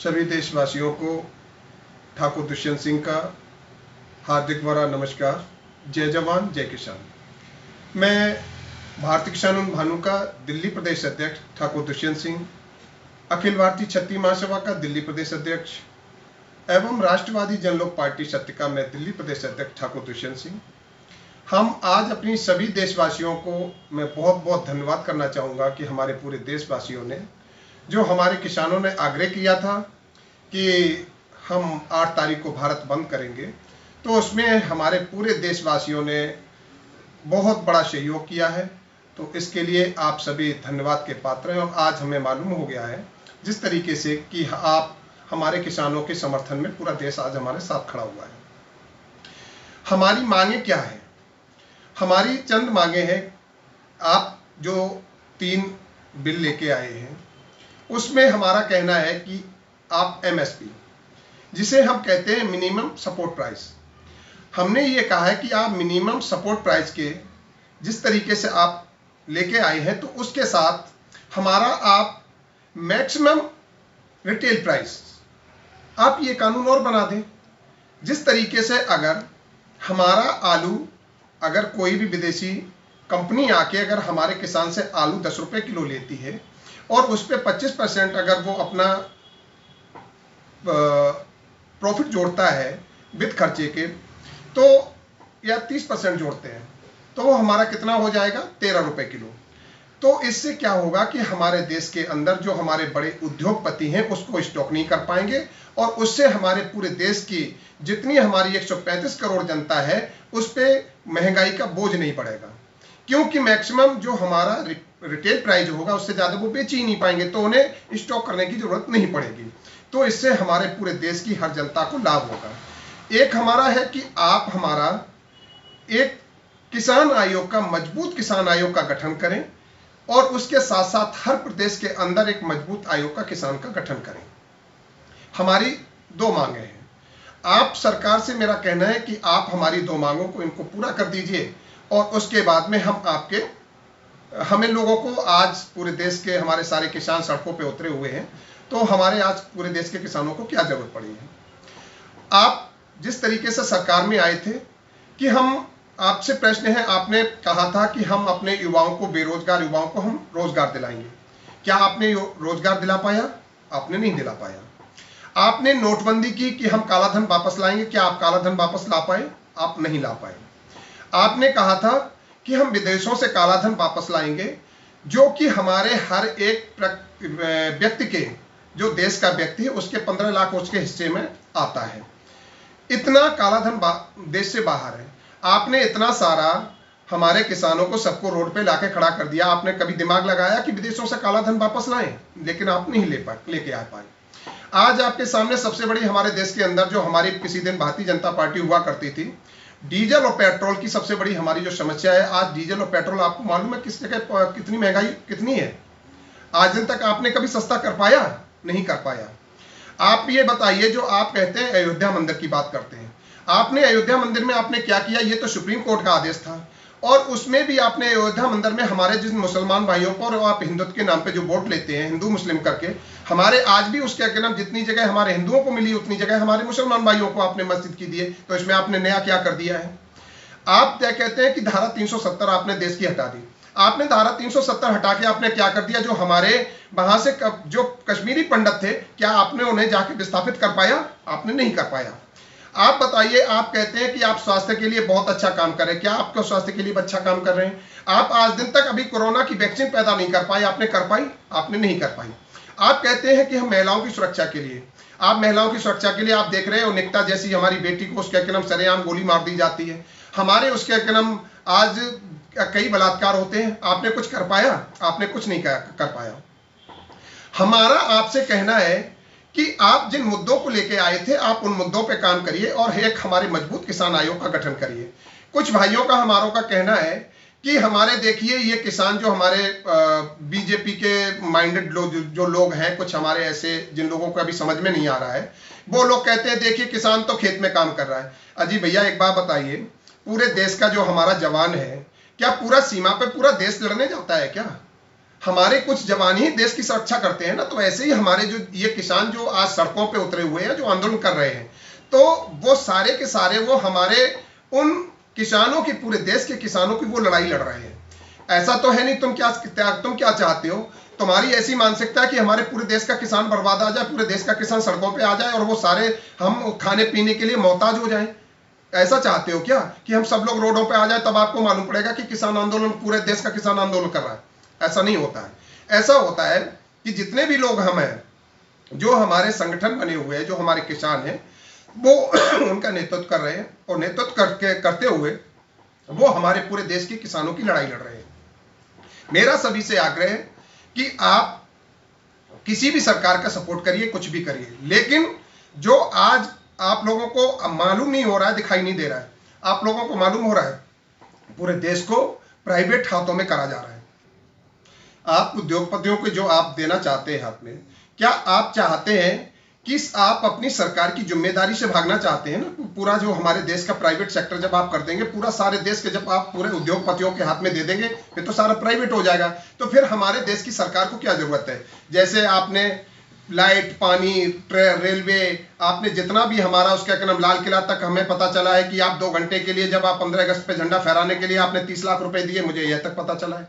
सभी देशवासियों को ठाकुर दुष्यंत सिंह का हार्दिक भरा नमस्कार। जय जवान जय किसान। मैं भारतीय किसान भानु का दिल्ली प्रदेश अध्यक्ष ठाकुर दुष्यंत सिंह, अखिल भारतीय क्षत्रिय महासभा का दिल्ली प्रदेश अध्यक्ष एवं राष्ट्रवादी जनलोक पार्टी सत्य का मैं दिल्ली प्रदेश अध्यक्ष ठाकुर दुष्यंत सिंह। हम आज अपनी सभी देशवासियों को मैं बहुत बहुत धन्यवाद करना चाहूँगा कि हमारे पूरे देशवासियों ने, जो हमारे किसानों ने आग्रह किया था कि हम 8 तारीख को भारत बंद करेंगे, तो उसमें हमारे पूरे देशवासियों ने बहुत बड़ा सहयोग किया है। तो इसके लिए आप सभी धन्यवाद के पात्र हैं। और आज हमें मालूम हो गया है जिस तरीके से कि आप हमारे किसानों के समर्थन में पूरा देश आज हमारे साथ खड़ा हुआ है। हमारी मांगे क्या है? हमारी चंद मांगे हैं। आप जो 3 बिल लेके आए हैं उसमें हमारा कहना है कि आप एमएसपी, जिसे हम कहते हैं मिनिमम सपोर्ट प्राइस, हमने ये कहा है कि आप मिनिमम सपोर्ट प्राइस के जिस तरीके से आप लेके आए हैं, तो उसके साथ हमारा आप मैक्सिमम रिटेल प्राइस, आप ये कानून और बना दें जिस तरीके से अगर हमारा आलू, अगर कोई भी विदेशी कंपनी आके अगर हमारे किसान से आलू 10 रुपये किलो लेती है और उस पर 25% अगर वो अपना प्रॉफिट जोड़ता है विद खर्चे के, तो या 30% जोड़ते हैं, तो वो हमारा कितना हो जाएगा? 13 रुपये किलो। तो इससे क्या होगा कि हमारे देश के अंदर जो हमारे बड़े उद्योगपति हैं उसको स्टॉक नहीं कर पाएंगे, और उससे हमारे पूरे देश की जितनी हमारी 135 करोड़ जनता है उस पर महंगाई का बोझ नहीं पड़ेगा, क्योंकि मैक्सिमम जो हमारा रिटेल प्राइस होगा उससे ज़्यादा वो बेच ही नहीं पाएंगे, तो उन्हें स्टॉक करने की जरूरत नहीं पड़ेगी। तो इससे हमारे पूरे देश की हर जनता को लाभ होगा। एक हमारा है कि आप हमारा एक किसान आयोग का, मजबूत किसान आयोग का गठन करें, और उसके साथ साथ हर प्रदेश के अंदर एक मजबूत आयोग का किसान का गठन करें। हमारी 2 मांगे हैं। आप सरकार से मेरा कहना है कि आप हमारी 2 मांगों को इनको पूरा कर दीजिए, और उसके बाद में हमें लोगों को, आज पूरे देश के हमारे सारे किसान सड़कों पे उतरे हुए हैं, तो हमारे आज पूरे देश के किसानों को क्या जरूरत पड़ी है? आप जिस तरीके से सरकार में आए थे कि हम, आपसे प्रश्न है, आपने कहा था कि हम अपने युवाओं को, बेरोजगार युवाओं को हम रोजगार दिलाएंगे। क्या आपने रोजगार दिला पाया? आपने नहीं दिला पाया। आपने नोटबंदी की कि हम काला धन वापस लाएंगे। क्या आप काला धन वापस ला पाए? आप नहीं ला पाए। आपने कहा था कि हम विदेशों से काला धन वापस लाएंगे, जो कि हमारे हर एक व्यक्ति के, जो देश का व्यक्ति है उसके 15 लाख उसके हिस्से में आता है। इतना काला धन देश से बाहर है। आपने इतना सारा हमारे किसानों को सबको रोड पे लाके खड़ा कर दिया। आपने कभी दिमाग लगाया कि विदेशों से काला धन वापस लाएं? लेकिन आप नहीं लेके आ पाए। आज आपके सामने सबसे बड़ी हमारे देश के अंदर जो हमारी किसी दिन भारतीय जनता पार्टी हुआ करती थी, डीजल और पेट्रोल की सबसे बड़ी हमारी जो समस्या है, आज डीजल और पेट्रोल आपको मालूम है किस जगह कितनी महंगाई कितनी है? आज दिन तक आपने कभी सस्ता कर पाया? नहीं कर पाया। आप ये बताइए, जो आप कहते हैं अयोध्या मंदिर की बात करते हैं, आपने अयोध्या मंदिर में आपने क्या किया? ये तो सुप्रीम कोर्ट का आदेश था, और उसमें भी आपने अयोध्या मंदिर में हमारे जिन मुसलमान भाइयों को, और आप हिंदुत्व के नाम पे जो वोट लेते हैं हिंदू मुस्लिम करके, हमारे आज भी उसके नाम जितनी जगह हमारे हिंदुओं को मिली उतनी जगह हमारे मुसलमान भाइयों को आपने मस्जिद की दिए। तो इसमें आपने नया क्या कर दिया है? आप क्या कहते हैं कि धारा 370 आपने देश की हटा दी। आपने धारा 370 हटा के आपने क्या कर दिया? जो हमारे वहां से जो कश्मीरी पंडित थे, क्या आपने उन्हें जाके विस्थापित कर पाया? आपने नहीं कर पाया। आप बताइए, आप कहते हैं कि आप स्वास्थ्य के लिए बहुत अच्छा काम कर रहे हैं। क्या आपको स्वास्थ्य के लिए अच्छा काम कर रहे हैं? आप आज दिन तक अभी कोरोना की वैक्सीन पैदा नहीं कर पाए। आपने कर पाई? आपने नहीं कर पाई। आप कहते हैं कि हम महिलाओं की सुरक्षा के लिए, आप महिलाओं की सुरक्षा के लिए आप देख रहे हो निकिता जैसी हमारी बेटी को उसके सरेआम गोली मार दी जाती है। हमारे उसके आज कई बलात्कार होते हैं। आपने कुछ कर पाया? आपने कुछ नहीं कर पाया। हमारा आपसे कहना है कि आप जिन मुद्दों को लेके आए थे, आप उन मुद्दों पे काम करिए, और एक हमारे मजबूत किसान आयोग का गठन करिए। कुछ भाइयों का, हमारों का कहना है कि हमारे, देखिए, ये किसान जो हमारे बीजेपी के माइंडेड जो लोग हैं, कुछ हमारे ऐसे जिन लोगों को अभी समझ में नहीं आ रहा है, वो लोग कहते हैं देखिए किसान तो खेत में काम कर रहा है। अजी भैया, एक बात बताइए, पूरे देश का जो हमारा जवान है, क्या पूरा सीमा पे पूरा देश लड़ने जाता है क्या? हमारे कुछ जवान ही देश की सुरक्षा करते हैं ना, तो ऐसे ही हमारे जो ये किसान जो आज सड़कों पे उतरे हुए हैं, जो आंदोलन कर रहे हैं, तो वो सारे के सारे वो हमारे उन किसानों की, पूरे देश के किसानों की वो लड़ाई लड़ रहे हैं। ऐसा तो है नहीं तुम क्या चाहते हो? तुम्हारी ऐसी मानसिकता है कि हमारे पूरे देश का किसान बर्बाद आ जाए, पूरे देश का किसान सड़कों पे आ जाए और वो सारे हम खाने पीने के लिए मोहताज हो जाएं। ऐसा चाहते हो क्या कि हम सब लोग रोडों पे आ जाए, तब आपको मालूम पड़ेगा कि किसान आंदोलन, पूरे देश का किसान आंदोलन कर रहा है? ऐसा नहीं होता है। ऐसा होता है कि जितने भी लोग हम हैं, जो हमारे संगठन बने हुए हैं, जो हमारे किसान हैं, वो उनका नेतृत्व कर रहे हैं और नेतृत्व करते हुए वो हमारे पूरे देश के किसानों की लड़ाई लड़ रहे हैं। मेरा सभी से आग्रह है कि आप किसी भी सरकार का सपोर्ट करिए, कुछ भी करिए, लेकिन जो आज आप लोगों को मालूम नहीं हो रहा है, दिखाई नहीं दे रहा है, आप लोगों को मालूम हो रहा है, पूरे देश को प्राइवेट हाथों में करा जा रहा है। आप उद्योगपतियों को जो आप देना चाहते हैं हाथ में, क्या आप चाहते हैं कि आप अपनी सरकार की जिम्मेदारी से भागना चाहते हैं ना? पूरा जो हमारे देश का प्राइवेट सेक्टर जब आप कर देंगे, पूरा सारे देश के जब आप पूरे उद्योगपतियों के हाथ में दे देंगे, फिर तो सारा प्राइवेट हो जाएगा। तो फिर हमारे देश की सरकार को क्या जरूरत है? जैसे आपने लाइट, पानी, रेलवे, आपने जितना भी हमारा उसका क्या नाम, लाल किला तक हमें पता चला है कि आप 2 घंटे के लिए, जब आप 15 अगस्त पे झंडा फहराने के लिए आपने 30 लाख रुपए दिए, मुझे यह तक पता चला है।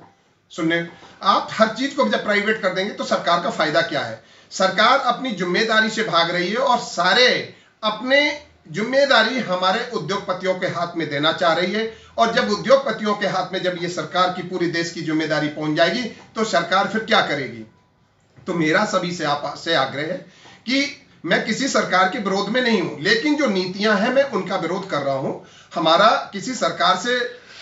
सुनने, आप हर चीज को जब प्राइवेट कर देंगे तो सरकार का फायदा क्या है? सरकार अपनी जिम्मेदारी से भाग रही है और सारे अपने जिम्मेदारी हमारे उद्योगपतियों के हाथ में देना चाह रही है। और जब उद्योगपतियों के हाथ में जब ये सरकार की पूरी देश की जिम्मेदारी पहुंच जाएगी तो सरकार फिर क्या करेगी? तो मेरा सभी से आपसे आग्रह है कि मैं किसी सरकार के विरोध में नहीं हूं, लेकिन जो नीतियां हैं मैं उनका विरोध कर रहा हूं। हमारा किसी सरकार से,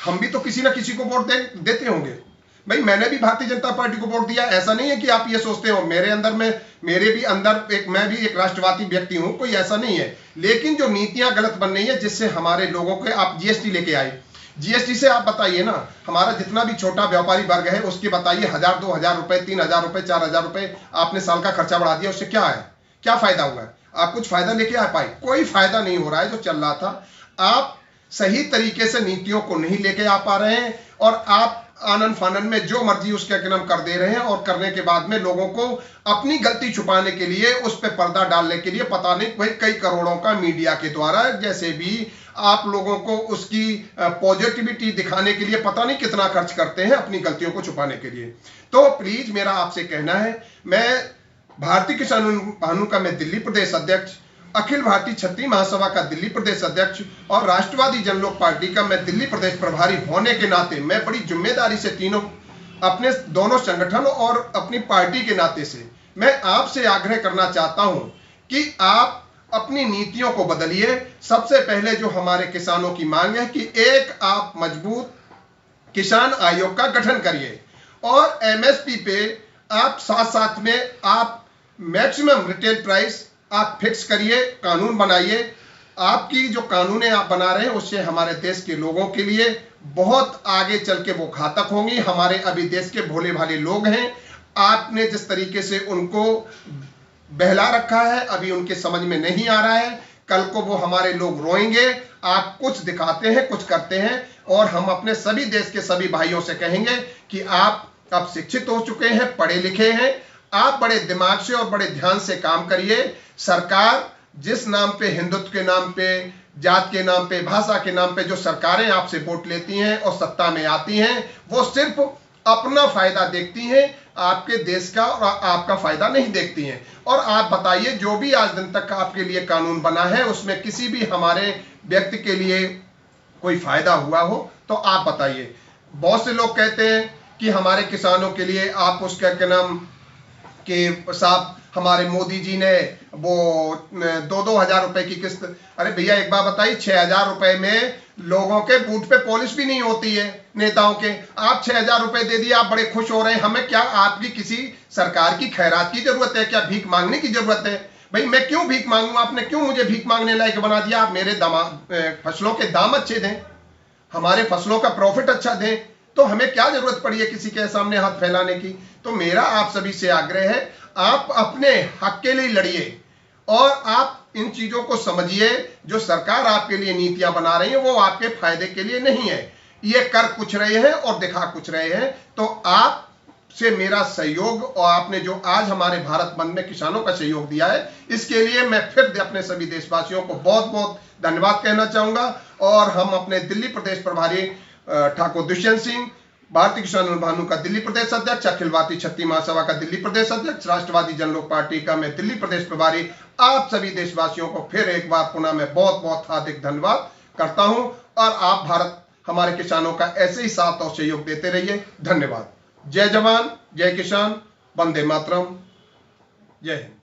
हम भी तो किसी ना किसी को वोट देते होंगे भाई। मैंने भी भारतीय जनता पार्टी को वोट दिया। ऐसा नहीं है कि आप ये सोचते हो मेरे अंदर में, मेरे भी अंदर मैं भी एक राष्ट्रवादी व्यक्ति हूं, कोई ऐसा नहीं है। लेकिन जो नीतियां गलत बन रही है, जिससे हमारे लोगों के, आप जीएसटी लेके आए, जीएसटी से आप बताइए ना, हमारा जितना भी छोटा व्यापारी वर्ग है उसके बताइए 1000, 2000 रुपए, 3000 रुपए, 4000 रुपए आपने साल का खर्चा बढ़ा दिया। उससे क्या है? क्या फायदा हुआ है? आप कुछ फायदा लेके आ पाए? कोई फायदा नहीं हो रहा है। जो चल रहा था, आप सही तरीके से नीतियों को नहीं लेके आ पा रहे हैं और आप आनन फानन में जो मर्जी उसके नाम कर दे रहे हैं। और करने के बाद में लोगों को अपनी गलती छुपाने के लिए, उस पर पर्दा डालने के लिए, पता नहीं भाई कई करोड़ों का मीडिया के द्वारा जैसे भी आप लोगों को उसकी पॉजिटिविटी दिखाने के लिए पता नहीं कितना खर्च करते हैं अपनी गलतियों को छुपाने के लिए। तो प्लीज मेरा आपसे कहना है, मैं भारतीय किसान महासभा का मैं दिल्ली प्रदेश अध्यक्ष, अखिल भारतीय क्षत्रिय महासभा का दिल्ली प्रदेश अध्यक्ष और राष्ट्रवादी जनलोक पार्टी का मैं दिल्ली प्रदेश प्रभारी होने के नाते मैं बड़ी जिम्मेदारी से तीनों अपने दोनों संगठन और अपनी पार्टी के नाते से मैं आपसे आग्रह करना चाहता हूं कि आप अपनी नीतियों को बदलिए। सबसे पहले जो हमारे किसानों की मांग है कि एक आप मजबूत किसान आयोग का गठन करिए और एमएसपी पे आप साथ साथ में आप मैक्सिमम रिटेल प्राइस आप फिक्स करिए, कानून बनाइए। आपकी जो कानूनें आप बना रहे हैं उससे हमारे देश के लोगों के लिए बहुत आगे चल के वो घातक होंगी। हमारे अभी देश के भोले भाले लोग हैं, आपने जिस तरीके से उनको बहला रखा है अभी उनके समझ में नहीं आ रहा है। कल को वो हमारे लोग रोएंगे। आप कुछ दिखाते हैं, कुछ करते हैं और हम अपने सभी देश के सभी भाइयों से कहेंगे कि आप अब शिक्षित हो चुके हैं, पढ़े लिखे हैं, आप बड़े दिमाग से और बड़े ध्यान से काम करिए। सरकार जिस नाम पे, हिंदुत्व के नाम पे, जात के नाम पे, भाषा के नाम पे जो सरकारें आपसे वोट लेती हैं और सत्ता में आती हैं, वो सिर्फ अपना फायदा देखती हैं, आपके देश का और आपका फायदा नहीं देखती हैं। और आप बताइए, जो भी आज दिन तक आपके लिए कानून बना है उसमें किसी भी हमारे व्यक्ति के लिए कोई फायदा हुआ हो तो आप बताइए। बहुत से लोग कहते हैं कि हमारे किसानों के लिए आप उसका क्या नाम कि साहब हमारे मोदी जी ने वो 2-2 हजार रुपए की किस्त। अरे भैया एक बात बताइए, 6,000 रुपए में लोगों के बूथ पे पॉलिश भी नहीं होती है नेताओं के। आप 6,000 रुपए दे दिए, आप बड़े खुश हो रहे हैं। हमें क्या आपकी किसी सरकार की खैरात की जरूरत है? क्या भीख मांगने की जरूरत है? भाई मैं क्यों भीख मांगू? आपने क्यों मुझे भीख मांगने लायक बना दिया? आप मेरे फसलों के दाम अच्छे दें, हमारे फसलों का प्रॉफिट अच्छा दें, तो हमें क्या जरूरत पड़ी है किसी के सामने हाथ फैलाने की? तो मेरा आप सभी से आग्रह है, आप अपने हक के लिए लड़िए और आप इन चीजों को समझिए। जो सरकार आपके लिए नीतियां बना रही है वो आपके फायदे के लिए नहीं है। ये कर कुछ रहे हैं और दिखा कुछ रहे हैं। तो आप से मेरा सहयोग और आपने जो आज हमारे भारत बंद में किसानों का सहयोग दिया है, इसके लिए मैं फिर अपने सभी देशवासियों को बहुत बहुत धन्यवाद कहना चाहूँगा। और हम अपने दिल्ली प्रदेश प्रभारी ठाकुर दुष्यंत सिंह, भारतीय किसान आंदोलन भानु का दिल्ली प्रदेश अध्यक्ष, अखिल भारतीय क्षत्रिय महासभा का दिल्ली प्रदेश अध्यक्ष, राष्ट्रवादी जनलोक पार्टी का मैं दिल्ली प्रदेश प्रभारी, आप सभी देशवासियों को फिर एक बार पुनः मैं बहुत बहुत हार्दिक धन्यवाद करता हूं। और आप भारत हमारे किसानों का ऐसे ही साथ और सहयोग देते रहिए। धन्यवाद। जय जवान, जय किसान, वंदे मातरम, जय हिंद।